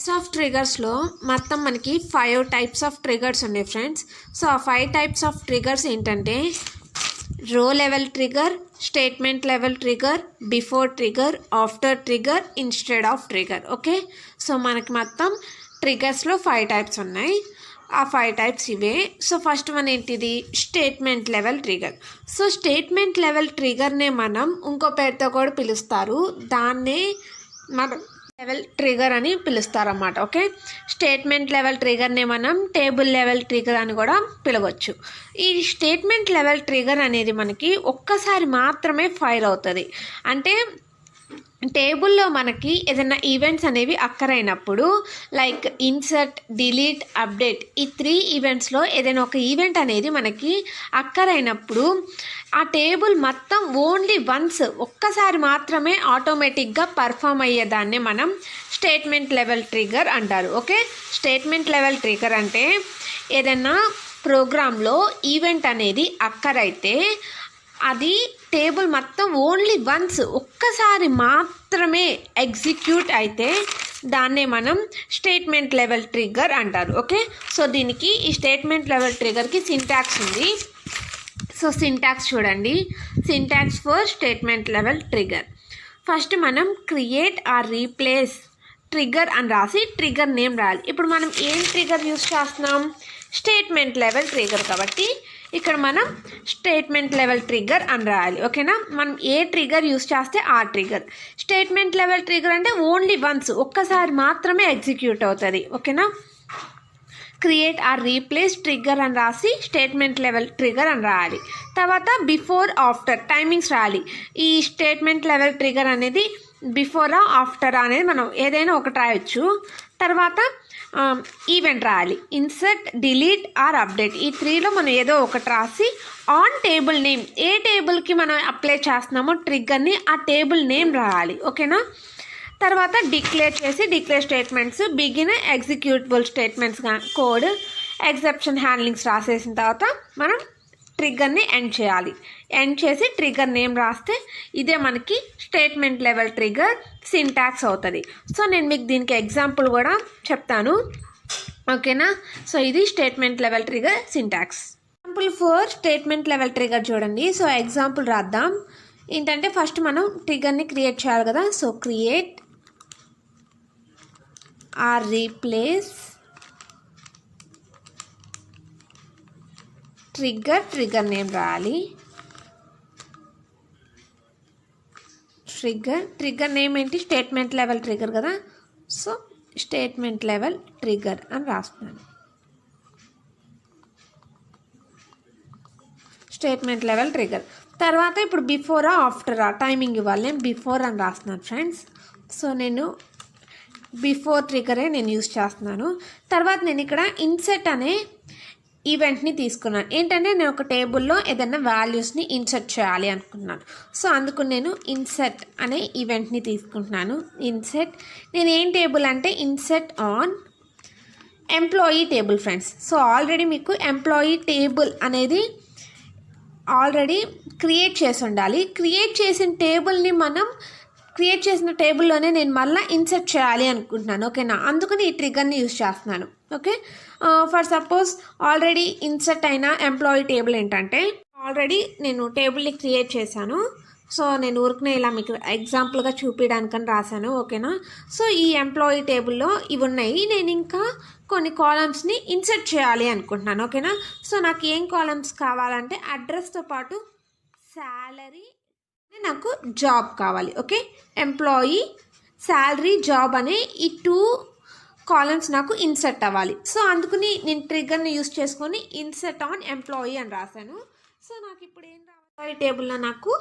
Types of ట్రిగర్స్లో మొత్తం మనకి 5 types of triggers ఉన్నాయి ఫ్రెండ్స్. సో ఆ 5 టైప్స్ ఆఫ్ ట్రిగర్స్ ఏంటంటే రో level trigger, statement level trigger, before trigger, after trigger, instead of trigger. Okay, so మనకి మొత్తం ట్రిగర్స్లో 5 టైప్స్ ఉన్నాయి. ఆ 5 టైప్స్ ఇవే. సో ఫస్ట్ వన్ ఏంటిది? Statement level trigger. So statement level ట్రిగర్నే మనం ఇంకో పేరుతో కూడా పిలుస్తారు, దాన్నే మనం లెవెల్ ట్రిగర్ అని పిలుస్తారన్నమాట. ఓకే, స్టేట్మెంట్ లెవెల్ ట్రిగర్ని మనం టేబుల్ లెవెల్ ట్రిగర్ అని కూడా పిలవచ్చు. ఈ స్టేట్మెంట్ లెవెల్ ట్రిగర్ అనేది మనకి ఒక్కసారి మాత్రమే ఫైర్ అవుతుంది. అంటే టేబుల్లో మనకి ఏదైనా ఈవెంట్స్ అనేవి అక్కరైనప్పుడు, లైక్ ఇన్సర్ట్, డిలీట్, అప్డేట్, ఈ 3 ఈవెంట్స్లో ఏదైనా ఒక ఈవెంట్ అనేది మనకి అక్కరైనప్పుడు ఆ టేబుల్ మొత్తం ఓన్లీ వన్స్ ఒక్కసారి మాత్రమే ఆటోమేటిక్గా పర్ఫామ్ అయ్యేదాన్ని మనం స్టేట్మెంట్ లెవెల్ ట్రిగర్ అంటారు. ఓకే, స్టేట్మెంట్ లెవెల్ ట్రిగర్ అంటే ఏదైనా ప్రోగ్రాంలో ఈవెంట్ అనేది అక్కరైతే అది టేబుల్ మొత్తం ఓన్లీ వన్స్ ఒక్కసారి మాత్రమే ఎగ్జిక్యూట్ అయితే దాన్నే మనం స్టేట్మెంట్ లెవెల్ ట్రిగర్ అంటారు. ఓకే, సో దీనికి ఈ స్టేట్మెంట్ లెవెల్ ట్రిగర్కి సింటాక్స్ ఉంది. సో సింటాక్స్ చూడండి. Syntax for statement level trigger. First మనం క్రియేట్ ఆర్ రీప్లేస్ ట్రిగర్ అని రాసి ట్రిగర్ నేమ్ రాయాలి. ఇప్పుడు మనం ఏం ట్రిగర్ యూస్ చేస్తున్నాం? స్టేట్మెంట్ లెవెల్ ట్రిగర్ కాబట్టి ఇక్కడ మనం స్టేట్మెంట్ లెవెల్ ట్రిగర్ అని రాయాలి. ఓకేనా, మనం ఏ ట్రిగర్ యూస్ చేస్తే ఆ ట్రిగర్. స్టేట్మెంట్ లెవెల్ ట్రిగర్ అంటే ఓన్లీ వన్స్ ఒక్కసారి మాత్రమే ఎగ్జిక్యూట్ అవుతుంది. ఓకేనా, క్రియేట్ ఆర్ రీప్లేస్ ట్రిగర్ అని రాసి స్టేట్మెంట్ లెవెల్ ట్రిగర్ అని రాయాలి. తర్వాత బిఫోర్, ఆఫ్టర్ టైమింగ్స్ రాయాలి. ఈ స్టేట్మెంట్ లెవెల్ ట్రిగర్ అనేది బిఫోరా ఆఫ్టరా అనేది మనం ఏదైనా ఒకటి రాయొచ్చు. తర్వాత ఈవెంట్ రాయాలి. ఇన్సర్ట్, డిలీట్ ఆర్ అప్డేట్, ఈ 3లో మనం ఏదో ఒకటి రాసి ఆన్ టేబుల్ నేమ్, ఏ టేబుల్కి మనం అప్లై చేస్తున్నామో ట్రిగ్గర్ని ఆ టేబుల్ నేమ్ రాయాలి. ఓకేనా, తర్వాత డిక్లేర్ చేసి declare statements, begin executable statements, code, exception handlings రాసేసిన తర్వాత మనం ట్రిగ్గర్ని ఎండ్ చేయాలి. ఎండ్ చేసి ట్రిగ్గర్ నేమ్ రాస్తే ఇదే మనకి స్టేట్మెంట్ లెవెల్ ట్రిగర్ సింటాక్స్ అవుతుంది. సో నేను మీకు దీనికి ఎగ్జాంపుల్ కూడా చెప్తాను. ఓకేనా, సో ఇది statement level trigger syntax. Example for statement level trigger చూడండి. సో ఎగ్జాంపుల్ రాద్దాం. ఏంటంటే ఫస్ట్ మనం ట్రిగర్ని క్రియేట్ చేయాలి కదా. So create or replace trigger name రాయాలి. ట్రిగర్ నేమ్ ఏంటి? స్టేట్మెంట్ లెవెల్ ట్రిగర్ కదా. సో స్టేట్మెంట్ లెవెల్ ట్రిగర్ అని రాస్తున్నాను. స్టేట్మెంట్ లెవెల్ ట్రిగర్ తర్వాత ఇప్పుడు బిఫోరా ఆఫ్టరా టైమింగ్ ఇవ్వాలి. నేను బిఫోర్ అని రాస్తున్నాను ఫ్రెండ్స్. సో నేను బిఫోర్ ట్రిగరే నేను యూజ్ చేస్తున్నాను. తర్వాత నేను ఇక్కడ ఇన్సర్ట్ అనే ఈవెంట్ని తీసుకున్నాను. ఏంటంటే నేను ఒక టేబుల్లో ఏదైనా వాల్యూస్ని ఇన్సర్ట్ చేయాలి అనుకున్నాను. సో అందుకు నేను ఇన్సర్ట్ అనే ఈవెంట్ని తీసుకుంటున్నాను. ఇన్సర్ట్, నేను ఏం టేబుల్ అంటే insert on employee table friends. So already మీకు ఎంప్లాయీ టేబుల్ అనేది ఆల్రెడీ క్రియేట్ చేసి ఉండాలి. క్రియేట్ చేసిన టేబుల్ని మనం క్రియేట్ చేసిన టేబుల్లోనే నేను మళ్ళీ ఇన్సర్ట్ చేయాలి అనుకుంటున్నాను. ఓకేనా, అందుకని ఈ ట్రిగర్ని యూజ్ చేస్తున్నాను. Okay, for suppose already insert అయిన ఎంప్లాయీ టేబుల్ ఏంటంటే ఆల్రెడీ నేను టేబుల్ని క్రియేట్ చేశాను. సో నేను ఊరికనే ఇలా మీకు ఎగ్జాంపుల్గా చూపించడానికని రాశాను. ఓకేనా, సో ఈ ఎంప్లాయీ టేబుల్లో ఇవి ఉన్నాయి. నేను ఇంకా కొన్ని కాలమ్స్ని ఇన్సర్ట్ చేయాలి అనుకుంటున్నాను. ఓకేనా, సో నాకు ఏం కాలమ్స్ కావాలంటే అడ్రస్తో పాటు శాలరీ, నాకు జాబ్ కావాలి. ఓకే, ఎంప్లాయీ, శాలరీ, జాబ్ అనే ఈ 2 కాలమ్స్ నాకు ఇన్సర్ట్ అవ్వాలి. సో అందుకని నేను ట్రిగర్ని యూస్ చేసుకొని ఇన్సర్ట్ ఆన్ ఎంప్లాయీ అని రాశాను. సో నాకు ఇప్పుడు ఏం రావాలి? టేబుల్లో నాకు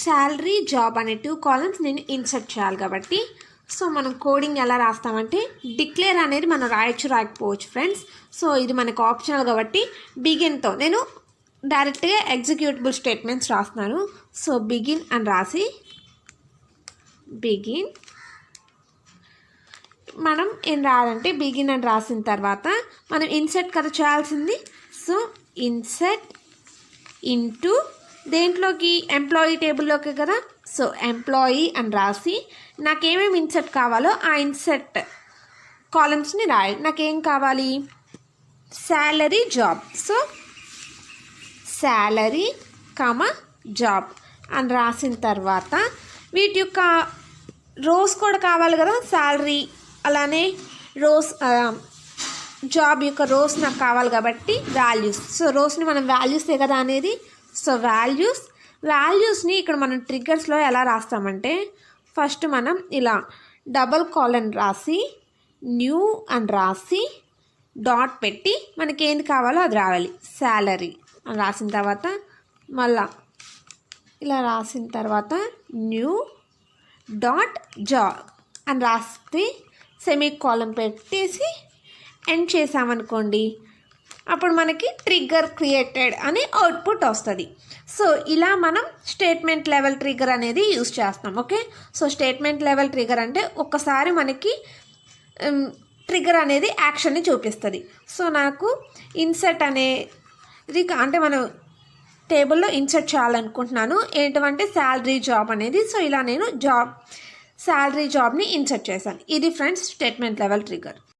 శాలరీ, జాబ్ అనే 2 కాలమ్స్ నేను ఇన్సర్ట్ చేయాలి కాబట్టి సో మనం కోడింగ్ ఎలా రాస్తామంటే డిక్లేర్ అనేది మనం రాయొచ్చు రాయకపోవచ్చు ఫ్రెండ్స్. సో ఇది మనకు ఆప్షనల్ కాబట్టి బిగిన్తో నేను డైరెక్ట్గా ఎగ్జిక్యూటబుల్ స్టేట్మెంట్స్ రాస్తున్నాను. సో బిగిన్ అని రాసి బిగిన్ మనం ఏం రాయాలంటే బిగిన్ అని రాసిన తర్వాత మనం ఇన్సర్ట్ కదా చేయాల్సింది. సో ఇన్సర్ట్ ఇంటూ దేంట్లోకి? ఎంప్లాయీ టేబుల్లోకి కదా. సో ఎంప్లాయీ అని రాసి నాకేమేమి ఇన్సర్ట్ కావాలో ఆ ఇన్సర్ట్ కాలమ్స్ని రాయాలి. నాకేం కావాలి, salary job. So salary job అని రాసిన తర్వాత వీటి యొక్క రోస్ కూడా కావాలి కదా, శాలరీ అలానే రోస్ జాబ్ యొక్క రోస్ నాకు కావాలి కాబట్టి వాల్యూస్. సో రోస్ని మనం వాల్యూసే కదా అనేది. సో వాల్యూస్ని ఇక్కడ మనం ట్రిగ్గర్స్లో ఎలా రాస్తామంటే ఫస్ట్ మనం ఇలా డబల్ కాలన్ రాసి న్యూ అని రాసి డాట్ పెట్టి మనకి ఏంది కావాలో అది రావాలి. శాలరీ అని రాసిన తర్వాత మళ్ళా ఇలా రాసిన తర్వాత న్యూ డాట్ జాబ్ అని రాస్తే సెమీ కాలన్ పెట్టేసి ఎండ్ చేసామనుకోండి, అప్పుడు మనకి ట్రిగ్గర్ క్రియేటెడ్ అని అవుట్పుట్ వస్తుంది. సో ఇలా మనం స్టేట్మెంట్ లెవెల్ ట్రిగ్గర్ అనేది యూస్ చేస్తాం. Okay, so statement level trigger అంటే ఒక్కసారి మనకి ట్రిగ్గర్ అనేది యాక్షన్ని చూపిస్తుంది. సో నాకు ఇన్సర్ట్ అనేది అంటే మనం టేబుల్లో ఇన్సర్ట్ చేయాలనుకుంటున్నాను ఏంటంటే శాలరీ జాబ్ అనేది. సో ఇలా నేను శాలరీ జాబ్ని ఇన్సర్ట్ చేశాను. ఇది ఫ్రెండ్స్ స్టేట్మెంట్ లెవెల్ ట్రిగ్గర్.